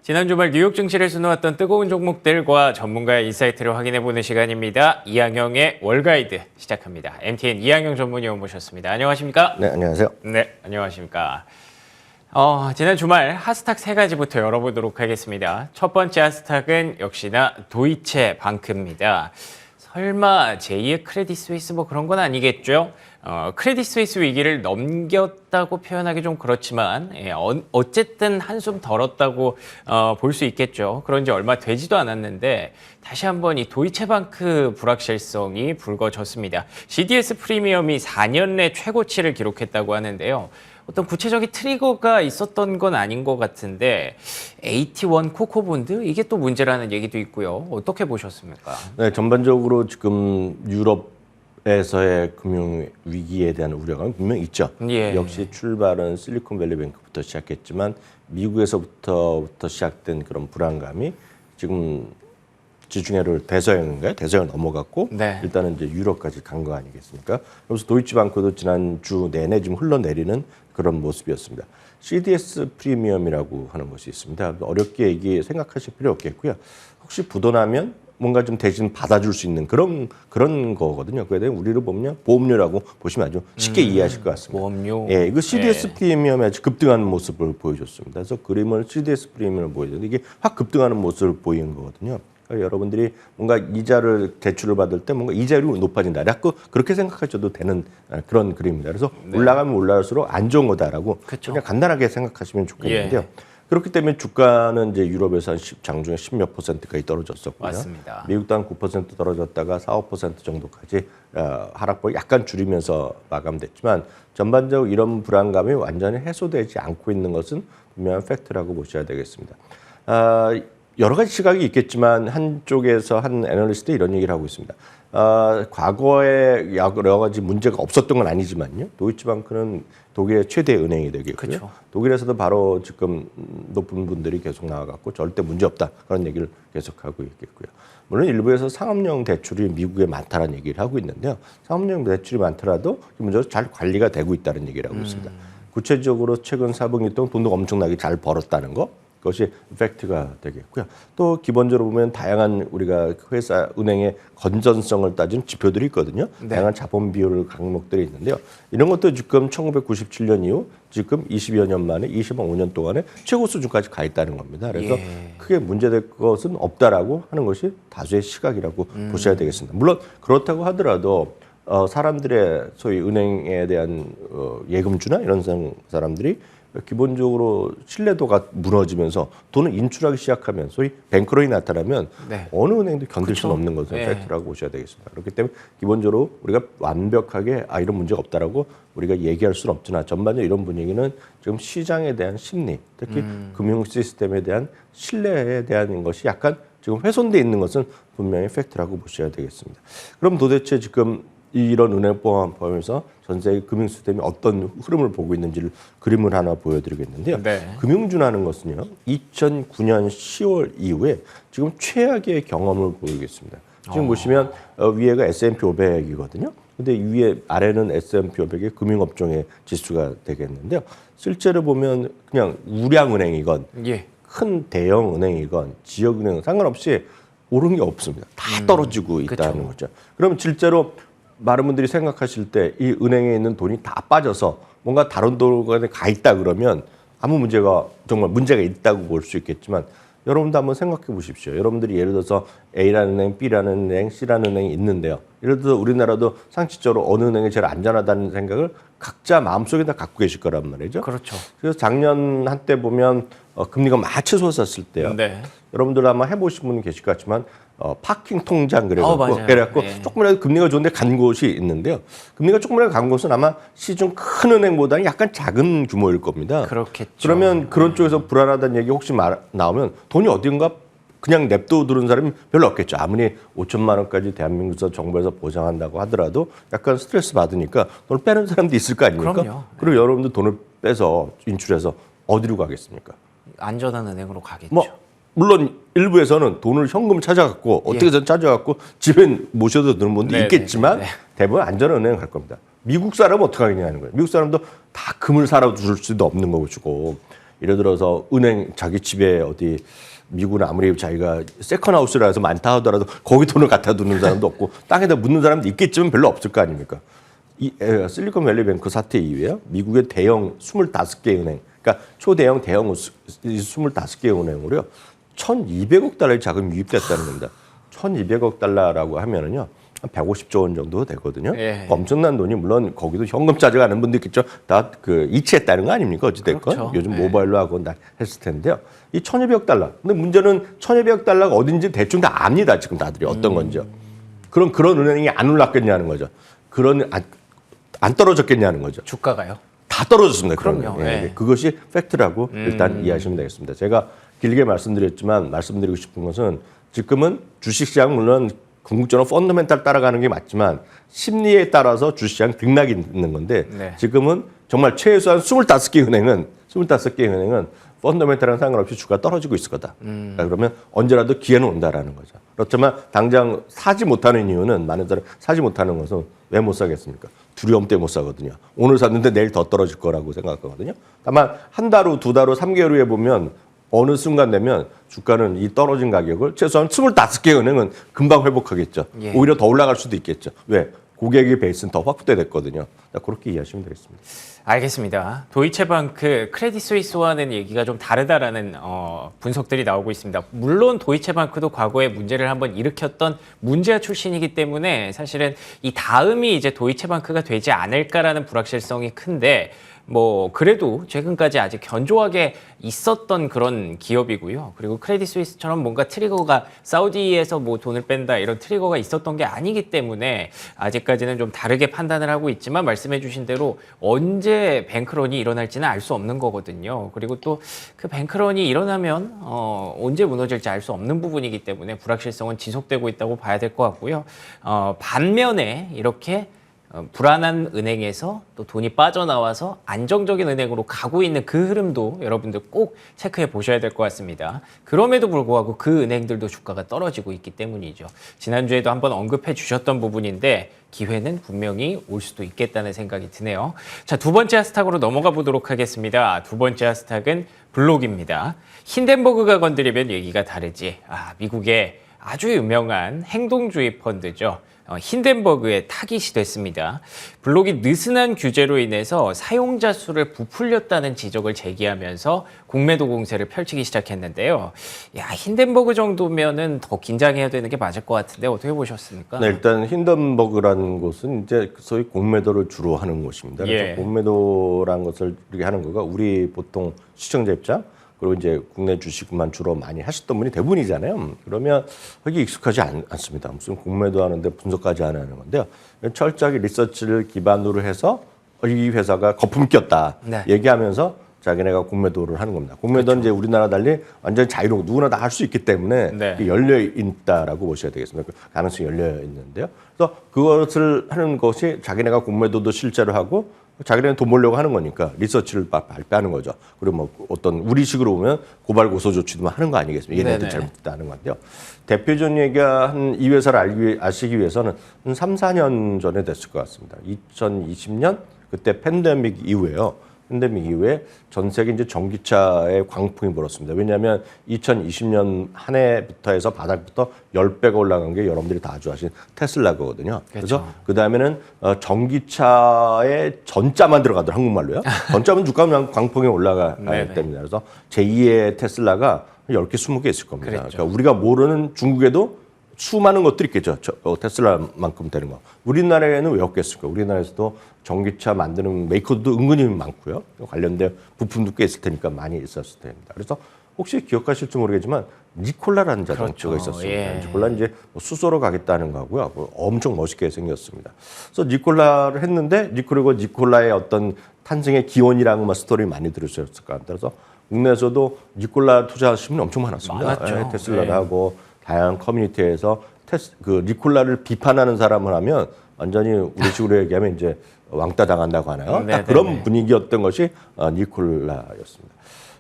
지난 주말 뉴욕 증시를 수놓았던 뜨거운 종목들과 전문가의 인사이트를 확인해보는 시간입니다. 이항영의 월가이드 시작합니다. MTN 이항영 전문위원 모셨습니다. 안녕하십니까? 네, 안녕하세요. 네, 안녕하십니까? 지난 주말 핫스탁 세 가지부터 열어보도록 하겠습니다. 첫 번째 핫스탁은 역시나 도이체방크입니다. 설마 제2의 크레딧 스위스 뭐 그런 건 아니겠죠? 크레딧 스위스 위기를 넘겼다고 표현하기 좀 그렇지만 어쨌든 한숨 덜었다고 볼 수 있겠죠. 그런 지 얼마 되지도 않았는데 다시 한번 이 도이체방크 불확실성이 불거졌습니다. CDS 프리미엄이 4년 내 최고치를 기록했다고 하는데요. 어떤 구체적인 트리거가 있었던 건 아닌 것 같은데 AT1 코코본드 이게 또 문제라는 얘기도 있고요. 어떻게 보셨습니까? 네, 전반적으로 지금 유럽에서의 금융 위기에 대한 우려가 분명히 있죠. 예. 역시 출발은 실리콘밸리뱅크부터 시작했지만 미국에서부터 시작된 그런 불안감이 지금 지중해를 대서양인가요? 대서양을 넘어갔고 네. 일단은 이제 유럽까지 간 거 아니겠습니까? 그래서 도이치방크도 지난 주 내내 지금 흘러내리는 그런 모습이었습니다. CDS 프리미엄이라고 하는 것이 있습니다. 어렵게 생각하실 필요 없겠고요. 혹시 부도나면 뭔가 좀 대신 받아줄 수 있는 그런 거거든요. 그래서 우리를 보면 보험료라고 보시면 아주 쉽게 이해하실 것 같습니다. 보험료. 예, 이거 CDS 프리미엄이 아주 급등하는 모습을 보여줬습니다. 그래서 그림을 CDS 프리미엄을 보여줬는데 이게 확 급등하는 모습을 보이는 거거든요. 그러니까 여러분들이 뭔가 이자를 대출을 받을 때 뭔가 이자율이 높아진다. 자꾸 그렇게 생각하셔도 되는 그런 그림입니다. 그래서 올라가면 올라갈수록 안 좋은 거다라고 그쵸. 그냥 간단하게 생각하시면 좋겠는데요. 예. 그렇기 때문에 주가는 이제 유럽에서 한 장중에 10몇 %까지 떨어졌었고요. 맞습니다. 미국도 한 9% 떨어졌다가 4, 5% 정도까지 하락폭이 약간 줄이면서 마감됐지만 전반적으로 이런 불안감이 완전히 해소되지 않고 있는 것은 분명한 팩트라고 보셔야 되겠습니다. 여러 가지 시각이 있겠지만 한쪽에서 한 애널리스트 이런 얘기를 하고 있습니다. 과거에 여러 가지 문제가 없었던 건 아니지만요. 도이치방크는 독일의 최대 은행이 되겠고요. 그쵸. 독일에서도 바로 지금 높은 분들이 계속 나와갖고 절대 문제 없다 그런 얘기를 계속하고 있겠고요. 물론 일부에서 상업용 대출이 미국에 많다는 얘기를 하고 있는데요. 상업용 대출이 많더라도 기본적으로 잘 관리가 되고 있다는 얘기를 하고 있습니다. 구체적으로 최근 4분기 동안 돈도 엄청나게 잘 벌었다는 거. 그것이 팩트가 되겠고요. 또 기본적으로 보면 다양한 우리가 회사 은행의 건전성을 따지는 지표들이 있거든요. 네. 다양한 자본 비율 항목들이 있는데요. 이런 것도 지금 1997년 이후 지금 20여 년 만에 25년 동안에 최고 수준까지 가 있다는 겁니다. 그래서 크게 문제될 것은 없다라고 하는 것이 다수의 시각이라고 보셔야 되겠습니다. 물론 그렇다고 하더라도 사람들의 소위 은행에 대한 예금주나 이런 사람들이 기본적으로 신뢰도가 무너지면서 돈을 인출하기 시작하면 소위 뱅크런이 나타나면 네. 어느 은행도 견딜 그쵸. 수는 없는 것은 네. 팩트라고 보셔야 되겠습니다. 그렇기 때문에 기본적으로 우리가 완벽하게 이런 문제가 없다라고 우리가 얘기할 수는 없으나 전반적으로 이런 분위기는 지금 시장에 대한 심리, 특히 금융 시스템에 대한 신뢰에 대한 것이 약간 지금 훼손돼 있는 것은 분명히 팩트라고 보셔야 되겠습니다. 그럼 도대체 지금 이런 은행법안 포함해서 전 세계 금융 시스템이 어떤 흐름을 보고 있는지를 그림을 하나 보여드리겠는데요. 네. 금융주라는 것은요, 2009년 10월 이후에 지금 최악의 경험을 보이겠습니다. 지금 보시면 위에가 S&P 500이거든요. 근데 위에 아래는 S&P 500의 금융업종의 지수가 되겠는데요. 실제로 보면 그냥 우량은행이건 예. 큰 대형 은행이건 지역은행 상관없이 오른 게 없습니다. 다 떨어지고 있다는 거죠. 그럼 실제로 많은 분들이 생각하실 때 이 은행에 있는 돈이 다 빠져서 뭔가 다른 돈에 가 있다 그러면 아무 문제가 정말 문제가 있다고 볼 수 있겠지만 여러분도 한번 생각해 보십시오. 여러분들이 예를 들어서 A라는 은행, B라는 은행, C라는 은행이 있는데요. 예를 들어서 우리나라도 상식적으로 어느 은행이 제일 안전하다는 생각을 각자 마음속에 다 갖고 계실 거란 말이죠. 그렇죠. 그래서 작년 한때 보면 금리가 막 치솟았을 때요. 네. 여러분들 아마 해보신 분 계실 것 같지만 파킹 통장 맞아요. 그래갖고 네. 조금이라도 금리가 좋은데 간 곳이 있는데요. 금리가 조금이라도 간 곳은 아마 시중 큰 은행보다는 약간 작은 규모일 겁니다. 그렇겠죠. 그러면 그런 쪽에서 불안하다는 얘기 혹시 나오면 돈이 어딘가 그냥 냅둬 두는 사람이 별로 없겠죠. 아무리 5천만 원까지 대한민국에서 정부에서 보장한다고 하더라도 약간 스트레스 받으니까 돈을 빼는 사람도 있을 거 아닙니까? 그럼요. 그리고 여러분들 돈을 빼서 인출해서 어디로 가겠습니까? 안전한 은행으로 가겠죠. 물론 일부에서는 돈을 현금 찾아갖고 어떻게든 찾아갖고 집에 모셔도 드는 분도 네, 있겠지만 네, 네. 대부분 안전한 은행 갈 겁니다. 미국 사람은 어떻게 하겠냐는 거예요. 미국 사람도 다 금을 사러 줄 수도 없는 것이고 예를 들어서 은행 자기 집에 어디 미국은 아무리 자기가 세컨하우스라 해서 많다 하더라도 거기 돈을 갖다 두는 사람도 없고 땅에다 묻는 사람도 있겠지만 별로 없을 거 아닙니까? 이 실리콘밸리뱅크 사태 이후에 미국의 대형 25개 은행, 그러니까 초대형 대형 25개 은행으로요 1,200억 달러의 자금이 유입됐다는 겁니다. 1,200억 달러라고 하면은요 한 150조 원 정도 되거든요. 예. 엄청난 돈이 물론 거기도 현금 짜져가는 분도 있겠죠. 다 그 이체했다는 거 아닙니까? 어찌됐건 그렇죠. 요즘 예. 모바일로 하고 다 했을 텐데요. 이 1,200억 달러. 근데 문제는 1,200억 달러가 어딘지 대충 다 압니다. 지금 다들이 어떤 건지요. 그럼 그런 은행이 안 올랐겠냐는 거죠. 안 떨어졌겠냐는 거죠. 주가가요? 다 떨어졌습니다. 그럼요. 그러면. 예. 그것이 팩트라고 일단 이해하시면 되겠습니다. 제가 길게 말씀드렸지만 말씀드리고 싶은 것은 지금은 주식시장 물론 궁극적으로 펀더멘탈 따라가는 게 맞지만 심리에 따라서 주식시장 등락이 있는 건데 네. 지금은 정말 최소한 25개 은행은 펀더멘탈랑 상관없이 주가 떨어지고 있을 거다. 그러면 언제라도 기회는 온다라는 거죠. 그렇지만 당장 사지 못하는 이유는 많은 사람이 사지 못하는 것은 왜 못 사겠습니까? 두려움 때문에 못 사거든요. 오늘 샀는데 내일 더 떨어질 거라고 생각하거든요. 다만 한 달 후, 두 달 후, 3개월 후에 보면 어느 순간 되면 주가는 이 떨어진 가격을 최소한 25개 은행은 금방 회복하겠죠. 예. 오히려 더 올라갈 수도 있겠죠. 왜? 고객의 베이스는 더 확대됐거든요. 그렇게 이해하시면 되겠습니다. 알겠습니다. 도이체방크, 크레딧 스위스와는 얘기가 좀 다르다라는 분석들이 나오고 있습니다. 물론 도이체방크도 과거에 문제를 한번 일으켰던 문제아 출신이기 때문에 사실은 이 다음이 이제 도이체방크가 되지 않을까라는 불확실성이 큰데 뭐 그래도 최근까지 아직 견조하게 있었던 그런 기업이고요. 그리고 크레딧 스위스처럼 뭔가 트리거가 사우디에서 뭐 돈을 뺀다 이런 트리거가 있었던 게 아니기 때문에 아직까지는 좀 다르게 판단을 하고 있지만 말씀해 주신 대로 언제 뱅크런이 일어날지는 알 수 없는 거거든요. 그리고 또 그 뱅크런이 일어나면 언제 무너질지 알 수 없는 부분이기 때문에 불확실성은 지속되고 있다고 봐야 될 것 같고요. 반면에 이렇게 불안한 은행에서 또 돈이 빠져나와서 안정적인 은행으로 가고 있는 그 흐름도 여러분들 꼭 체크해 보셔야 될 것 같습니다. 그럼에도 불구하고 그 은행들도 주가가 떨어지고 있기 때문이죠. 지난주에도 한번 언급해 주셨던 부분인데 기회는 분명히 올 수도 있겠다는 생각이 드네요. 자, 두 번째 하스탁으로 넘어가 보도록 하겠습니다. 두 번째 하스탁은 블록입니다. 힌덴버그가 건드리면 얘기가 다르지. 미국의 아주 유명한 행동주의 펀드죠. 힌덴버그의 타깃이 됐습니다. 블록이 느슨한 규제로 인해서 사용자 수를 부풀렸다는 지적을 제기하면서 공매도 공세를 펼치기 시작했는데요. 힌덴버그 정도면은 더 긴장해야 되는 게 맞을 것 같은데 어떻게 보셨습니까? 네, 일단 힌덴버그라는 곳은 이제 소위 공매도를 주로 하는 곳입니다. 그래서 예. 공매도라는 것을 이렇게 하는 거가 우리 보통 시청자 입장 그리고 이제 국내 주식만 주로 많이 하셨던 분이 대부분이잖아요. 그러면 여기 익숙하지 않습니다. 무슨 공매도 하는데 분석까지 안 하는 건데요. 철저하게 리서치를 기반으로 해서 이 회사가 거품 꼈다 네. 얘기하면서 자기네가 공매도를 하는 겁니다. 공매도는 이제 우리나라 달리 완전히 자유롭고 누구나 다 할 수 있기 때문에 네. 열려 있다라고 보셔야 되겠습니다. 그 가능성이 열려 있는데요. 그래서 그것을 하는 것이 자기네가 공매도도 실제로 하고 자기네는 돈 벌려고 하는 거니까 리서치를 발표하는 거죠. 그리고 뭐 어떤 우리식으로 보면 고발 고소 조치도 하는 거 아니겠습니까? 얘네들 네네. 잘못했다는 건데요. 대표적인 얘기가 이 회사를 아시기 위해서는 한 3, 4년 전에 됐을 것 같습니다. 2020년 그때 팬데믹 이후에요. 팬데믹 이후에 전 세계 이제 전기차의 광풍이 불었습니다. 왜냐하면 2020년 한 해부터 해서 바닥부터 10배가 올라간 게 여러분들이 다 아주 아신 테슬라거든요. 그래서 그 다음에는 전기차의 전자만 들어가더라고요. 한국말로요. 전자면 주가는 광풍이 올라가야 됩니다. 그래서 제2의 테슬라가 10개, 20개 있을 겁니다. 그러니까 우리가 모르는 중국에도 수많은 것들이 있겠죠. 테슬라만큼 되는 거. 우리나라에는 왜 없겠습니까? 우리나라에서도 전기차 만드는 메이커도 은근히 많고요. 관련된 부품도 꽤 있을 테니까 많이 있었을 테니까. 그래서 혹시 기억하실지 모르겠지만 니콜라라는 자동차가 있었습니다. 예. 니콜라는 이제 수소로 가겠다는 거고요. 엄청 멋있게 생겼습니다. 그래서 니콜라를 했는데 니콜라의 어떤 탄생의 기원이라는 스토리 많이 들으셨을 것 같아요. 그래서 국내에서도 니콜라 투자하시는 분이 엄청 많았습니다. 많았죠. 테슬라를 하고 다양한 커뮤니티에서 그 니콜라를 비판하는 사람을 하면 완전히 우리식으로 얘기하면 이제 왕따 당한다고 하나요? 딱 그런 분위기였던 것이 니콜라였습니다.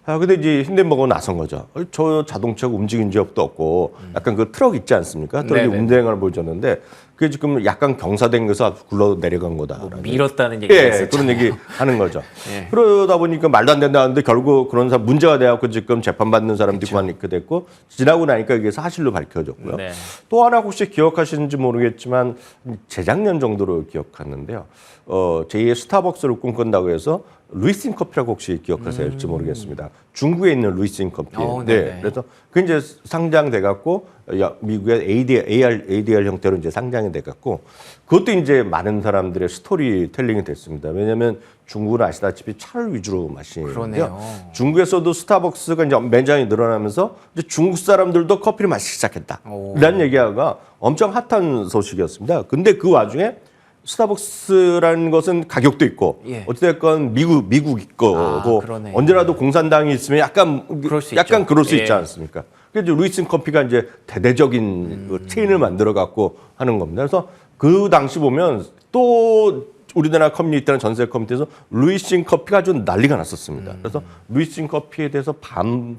근데 이제 힌덴버그는 나선 거죠. 저 자동차가 움직인 적도 없고 약간 그 트럭 있지 않습니까? 트럭이 운행을 보여줬는데 그게 지금 약간 경사된 것에서 굴러 내려간 거다. 밀었다는 얘기가 예, 있었죠. 그런 얘기 하는 거죠. 예. 그러다 보니까 말도 안 된다 하는데 결국 그런 사람 문제가 돼갖고 지금 재판받는 사람들만 이렇게 됐고 지나고 나니까 이게 사실로 밝혀졌고요. 네. 또 하나 혹시 기억하시는지 모르겠지만 재작년 정도로 기억하는데요. 제2의 스타벅스를 꿈꾼다고 해서 루이싱 커피라고 혹시 기억하실지 모르겠습니다. 중국에 있는 루이싱 커피. 네. 그래서 그 이제 상장돼 갖고 미국의 ADR 형태로 이제 상장이 돼 갖고 그것도 이제 많은 사람들의 스토리텔링이 됐습니다. 왜냐하면 중국은 아시다시피 차를 위주로 마시는데요. 그러네요. 중국에서도 스타벅스가 이제 매장이 늘어나면서 이제 중국 사람들도 커피를 마시기 시작했다. 이런 얘기가 엄청 핫한 소식이었습니다. 근데 그 와중에 스타벅스라는 것은 가격도 있고 예. 어찌됐건 미국 거고 그러네요. 언제라도 공산당이 있으면 약간 그럴 수 그럴 수 있죠. 있지 않습니까? 그래서 루이슨 커피가 이제 대대적인 그 체인을 만들어 갖고 하는 겁니다. 그래서 그 당시 보면 또 우리나라 커뮤니티나 전 세계 커뮤니티에서 루이싱 커피가 아주 난리가 났었습니다. 그래서 루이싱 커피에 대해서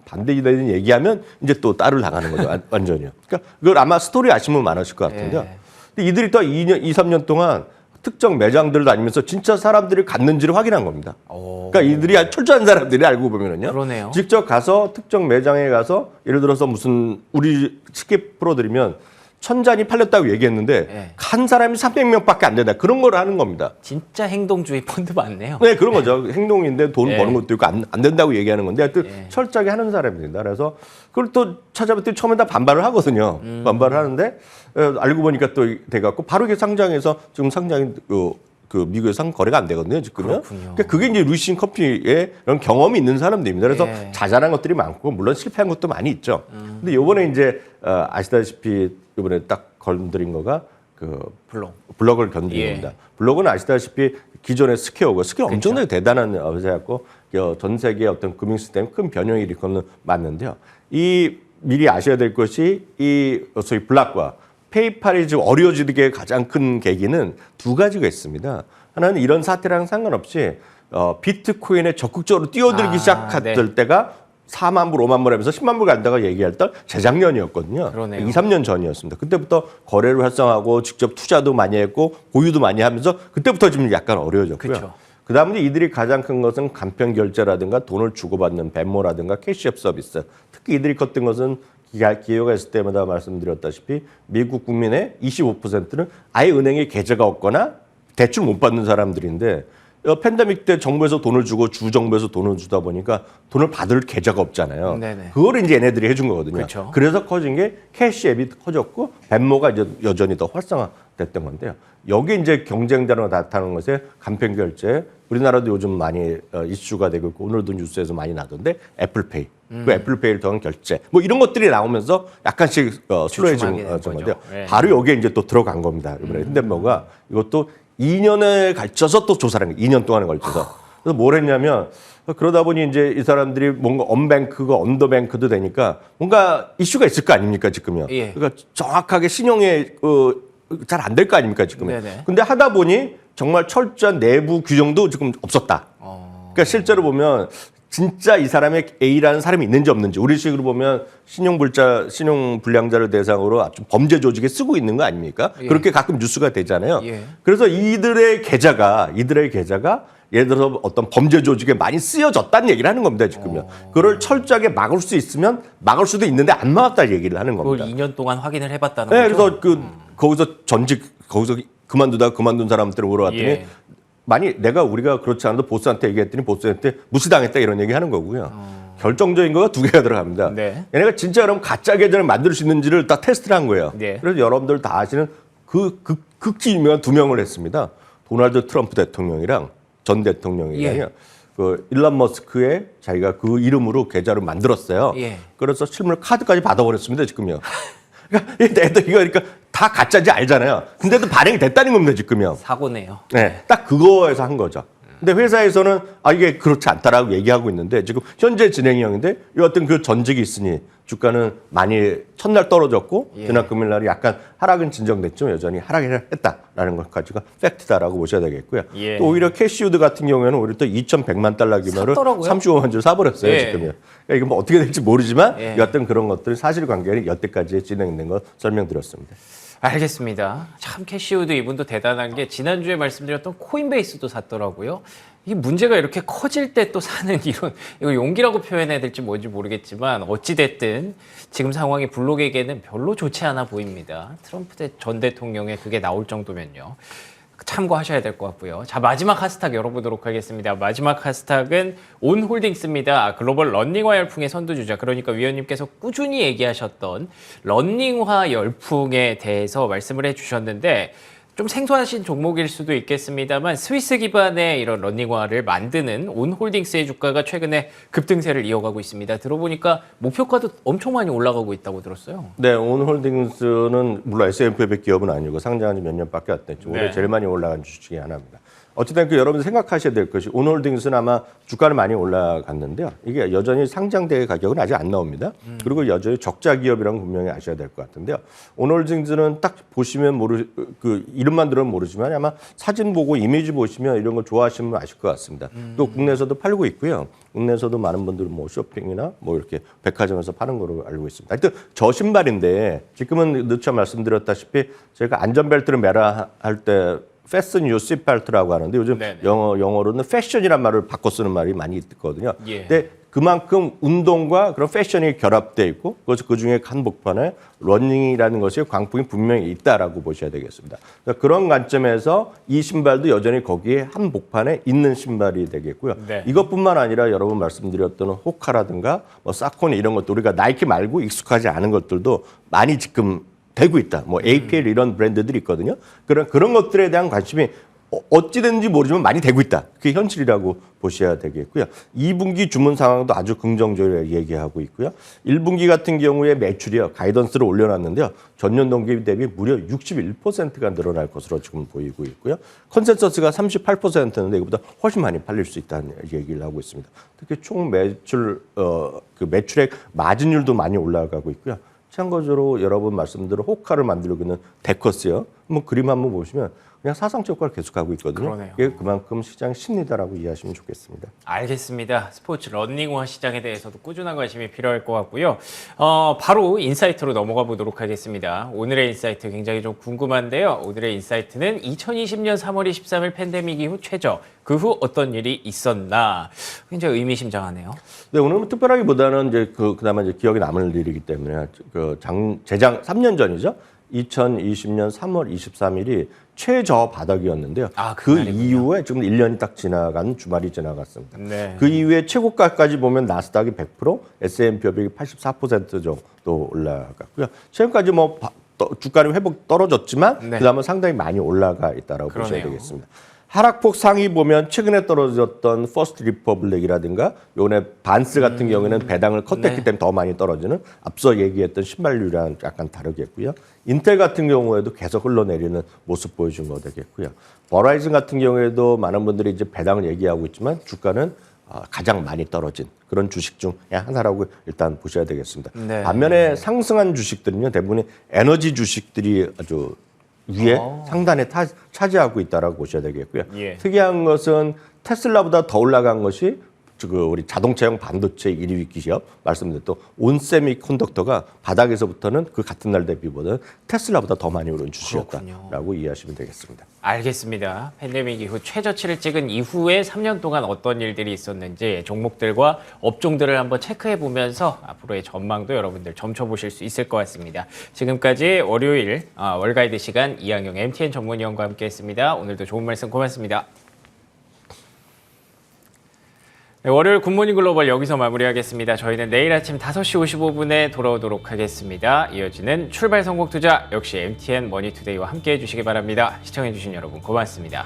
반대되는 얘기하면 이제 또 따를 나가는 거죠. 완전히요. 그러니까 그걸 아마 스토리 아시면 많으실 것 같은데요. 예. 근데 이들이 또 3년 동안 특정 매장들을 다니면서 진짜 사람들이 갔는지를 확인한 겁니다. 그러니까 이들이 아주 철저한 사람들이 알고 보면은요. 그러네요. 직접 가서 특정 매장에 가서 예를 들어서 무슨 우리 쉽게 풀어드리면 1000잔이 팔렸다고 얘기했는데 예. 간 사람이 300명밖에 안 된다. 그런 걸 하는 겁니다. 진짜 행동주의 펀드 맞네요. 네, 그런 거죠. 행동인데 돈 예. 버는 것도 있고 안 된다고 얘기하는 건데 하여튼 예. 철저하게 하는 사람입니다. 그래서 그걸 또 찾아봤더니 처음에 다 반발을 하거든요. 반발을 하는데 알고 보니까 또 돼갖고 바로 이게 상장해서 지금 상장이 그 미국에서 거래가 안 되거든요, 지금요. 그러니까 그게 이제 루이싱 커피의 이런 경험이 있는 사람들입니다. 그래서 예. 자잘한 것들이 많고 물론 실패한 것도 많이 있죠. 근데 요번에 이제 아시다시피 이번에 딱 건드린 거가 그 블럭을 건드린 예. 겁니다. 블럭은 아시다시피 기존의 스퀘어고 스퀘어 엄청나게 대단한 회사였고 전 세계의 어떤 금융 시스템에 큰 변형이 일으켜는 맞는데요. 이 미리 아셔야 될 것이 이 소위 블락과 페이팔이 지금 어려워지게 가장 큰 계기는 두 가지가 있습니다. 하나는 이런 사태랑 상관없이 비트코인에 적극적으로 뛰어들기 시작했을 때가 4만 불, 5만 불 하면서 10만 불 간다가 얘기할 때 재작년이었거든요. 그러네요. 2, 3년 전이었습니다. 그때부터 거래를 활성화하고 직접 투자도 많이 했고 보유도 많이 하면서 그때부터 지금 약간 어려워졌고요. 그쵸. 그다음에 이들이 가장 큰 것은 간편 결제라든가 돈을 주고받는 벤모라든가 캐시앱 서비스. 특히 이들이 컸던 것은 기회가 있을 때마다 말씀드렸다시피 미국 국민의 25%는 아예 은행에 계좌가 없거나 대출 못 받는 사람들인데 팬데믹 때 정부에서 돈을 주고 주 정부에서 돈을 주다 보니까 돈을 받을 계좌가 없잖아요. 네네. 그거를 이제 얘네들이 해준 거거든요. 그렇죠. 그래서 커진 게 캐시앱이 커졌고 벤모가 이제 여전히 더 활성화됐던 건데요. 여기 이제 경쟁자로 나타나는 것에 간편 결제, 우리나라도 요즘 많이 이슈가 되고 있고 오늘도 뉴스에서 많이 나던데 애플페이, 그 애플페이를 통한 결제, 뭐 이런 것들이 나오면서 약간씩 슬로해진 건데요. 네. 바로 여기에 이제 또 들어간 겁니다. 이번에 현대모가 이것도 2년에 걸쳐서 또 조사를 한 거예요. 2년 동안에 걸쳐서. 그래서 뭘 했냐면 그러다 보니 이제 이 사람들이 뭔가 언뱅크가 언더뱅크도 되니까 뭔가 이슈가 있을 거 아닙니까 지금요. 예. 그러니까 정확하게 신용에 잘 안 될 거 아닙니까 지금. 네네. 근데 하다 보니 정말 철저한 내부 규정도 지금 없었다. 그러니까 실제로 보면 진짜 이 사람의 A라는 사람이 있는지 없는지 우리식으로 보면 신용불량자를 대상으로 아주 범죄 조직에 쓰고 있는 거 아닙니까? 예. 그렇게 가끔 뉴스가 되잖아요. 예. 그래서 이들의 계좌가 예를 들어서 어떤 범죄 조직에 많이 쓰여졌다는 얘기를 하는 겁니다, 지금요. 그걸 철저하게 막을 수 있으면 막을 수도 있는데 안 막았다 얘기를 하는 겁니다. 그걸 2년 동안 확인을 해봤다는 네, 거죠. 그래서 거기서 그만둔 사람들을 물어봤더니 예. 우리가 그렇지 않아도 보스한테 얘기했더니 보스한테 무시당했다 이런 얘기 하는 거고요. 결정적인 거가 두 개가 들어갑니다. 네. 얘네가 진짜 여러분 가짜 계좌를 만들 수 있는지를 다 테스트를 한 거예요. 네. 그래서 여러분들 다 아시는 극히 유명한 두 명을 했습니다. 도널드 트럼프 대통령이랑 전 대통령이랑요. 예. 그 일론 머스크의 자기가 그 이름으로 계좌를 만들었어요. 예. 그래서 실물 카드까지 받아버렸습니다, 지금요. 그러니까 다 가짜인지 알잖아요. 근데도 발행이 됐다는 겁니다, 지금요. 사고네요. 네, 딱 그거에서 한 거죠. 근데 회사에서는 이게 그렇지 않다라고 얘기하고 있는데 지금 현재 진행형인데 이 어떤 그 전직이 있으니 주가는 많이 첫날 떨어졌고 예. 지난 금요일 날이 약간 하락은 진정됐지만 여전히 하락을 했다라는 것까지가 팩트다라고 보셔야 되겠고요. 예. 또 오히려 캐시우드 같은 경우에는 오히려 또 2,100만 달러 규모를 샀더라고요. 35만 주 사버렸어요, 예. 지금요. 그러니까 이거 뭐 어떻게 될지 모르지만 예. 이 어떤 그런 것들 사실관계는 여태까지 진행된 거 설명드렸습니다. 알겠습니다. 참 캐시우드 이분도 대단한 게 지난주에 말씀드렸던 코인베이스도 샀더라고요. 이 문제가 이렇게 커질 때 또 사는 이거 용기라고 표현해야 될지 뭔지 모르겠지만 어찌됐든 지금 상황이 블록에게는 별로 좋지 않아 보입니다. 트럼프 전 대통령의 그게 나올 정도면요. 참고하셔야 될 것 같고요. 자, 마지막 하스탁 열어보도록 하겠습니다. 마지막 하스탁은 온홀딩스입니다. 글로벌 런닝화 열풍의 선두주자, 그러니까 위원님께서 꾸준히 얘기하셨던 런닝화 열풍에 대해서 말씀을 해주셨는데 좀 생소하신 종목일 수도 있겠습니다만 스위스 기반의 이런 런닝화를 만드는 온홀딩스의 주가가 최근에 급등세를 이어가고 있습니다. 들어보니까 목표가도 엄청 많이 올라가고 있다고 들었어요. 네, 온홀딩스는 물론 S&P 500 기업은 아니고 상장한 지 몇 년밖에 안 됐죠. 올해 네. 제일 많이 올라간 주식이 하나입니다. 어쨌든 여러분들 생각하셔야 될 것이 온홀딩스는 아마 주가는 많이 올라갔는데요. 이게 여전히 상장대 가격은 아직 안 나옵니다. 그리고 여전히 적자 기업이라는 분명히 아셔야 될 것 같은데요. 온홀딩스는 딱 보시면 그 이름만 들으면 모르지만 아마 사진 보고 이미지 보시면 이런 거 좋아하시면 아실 것 같습니다. 또 국내에서도 팔고 있고요. 국내에서도 많은 분들은 뭐 쇼핑이나 뭐 이렇게 백화점에서 파는 거로 알고 있습니다. 하여튼 저 신발인데 지금은 누차 말씀드렸다시피 저희가 안전벨트를 매라 할 때 패스트 뉴 시트벨트라고 하는데 요즘 네네. 영어로는 패션이란 말을 바꿔 쓰는 말이 많이 있거든요. 예. 근데 그만큼 운동과 그런 패션이 결합돼 있고 그래서 그중에 한복판에 러닝이라는 것이 광풍이 분명히 있다라고 보셔야 되겠습니다. 그러니까 그런 관점에서 이 신발도 여전히 거기에 한복판에 있는 신발이 되겠고요. 네. 이것뿐만 아니라 여러분 말씀드렸던 호카라든가 뭐 사코니 이런 것도 우리가 나이키 말고 익숙하지 않은 것들도 많이 지금 되고 있다. 뭐 APL 이런 브랜드들이 있거든요. 그런 것들에 대한 관심이 어찌됐는지 모르지만 많이 되고 있다. 그게 현실이라고 보셔야 되겠고요. 2분기 주문 상황도 아주 긍정적으로 얘기하고 있고요. 1분기 같은 경우에 매출이요. 가이던스를 올려놨는데요. 전년 동기 대비 무려 61%가 늘어날 것으로 지금 보이고 있고요. 컨센서스가 38%였는데 이거보다 훨씬 많이 팔릴 수 있다는 얘기를 하고 있습니다. 특히 총 매출 그 매출액 마진율도 많이 올라가고 있고요. 참고적으로 여러분 말씀대로 호카를 만들고 있는 데커스요. 한번 그림 한번 보시면 그냥 사상적 효과를 계속하고 있거든요. 그러네요. 이게 그만큼 시장 심리다라고 이해하시면 좋겠습니다. 알겠습니다. 스포츠 런닝화 시장에 대해서도 꾸준한 관심이 필요할 것 같고요. 바로 인사이트로 넘어가 보도록 하겠습니다. 오늘의 인사이트 굉장히 좀 궁금한데요. 오늘의 인사이트는 2020년 3월 23일 팬데믹 이후 최저, 그 후 어떤 일이 있었나 굉장히 의미심장하네요. 네, 오늘은 특별하기보다는 이제 그나마 이제 기억에 남을 일이기 때문에 재작 3년 전이죠. 2020년 3월 23일이 최저 바닥이었는데요. 그 그날이군요. 이후에 지금 1년이 딱 지나간 주말이 지나갔습니다. 네. 그 이후에 최고가까지 보면 나스닥이 100%, S&P 500이 84% 정도 올라갔고요. 최근까지 뭐 주가는 회복 떨어졌지만 네. 그다음은 상당히 많이 올라가 있다라고 보셔야 그러네요. 되겠습니다. 하락폭 상위 보면 최근에 떨어졌던 퍼스트 리퍼블릭이라든가 요번에 반스 같은 경우에는 배당을 컷했기 네. 때문에 더 많이 떨어지는 앞서 얘기했던 신발류랑 약간 다르겠고요. 인텔 같은 경우에도 계속 흘러내리는 모습 보여준 거 되겠고요. 버라이즌 같은 경우에도 많은 분들이 이제 배당을 얘기하고 있지만 주가는 가장 많이 떨어진 그런 주식 중에 하나라고 일단 보셔야 되겠습니다. 네. 반면에 상승한 주식들은요 대부분 에너지 주식들이 아주 위에 상단에 차지하고 있다라고 보셔야 되겠고요. 예. 특이한 것은 테슬라보다 더 올라간 것이 우리 자동차용 반도체 1위 기업 말씀드렸던 온세미컨덕터가 바닥에서부터는 그 같은 날 대비보다는 테슬라보다 더 많이 오른 주식이었다라고 이해하시면 되겠습니다. 알겠습니다. 팬데믹 이후 최저치를 찍은 이후에 3년 동안 어떤 일들이 있었는지 종목들과 업종들을 한번 체크해 보면서 앞으로의 전망도 여러분들 점쳐보실 수 있을 것 같습니다. 지금까지 월요일 월가이드 시간 이항용 MTN 전문위원과 함께했습니다. 오늘도 좋은 말씀 고맙습니다. 네, 월요일 굿모닝 글로벌 여기서 마무리하겠습니다. 저희는 내일 아침 5시 55분에 돌아오도록 하겠습니다. 이어지는 출발 성공 투자 역시 MTN 머니투데이와 함께해 주시기 바랍니다. 시청해 주신 여러분 고맙습니다.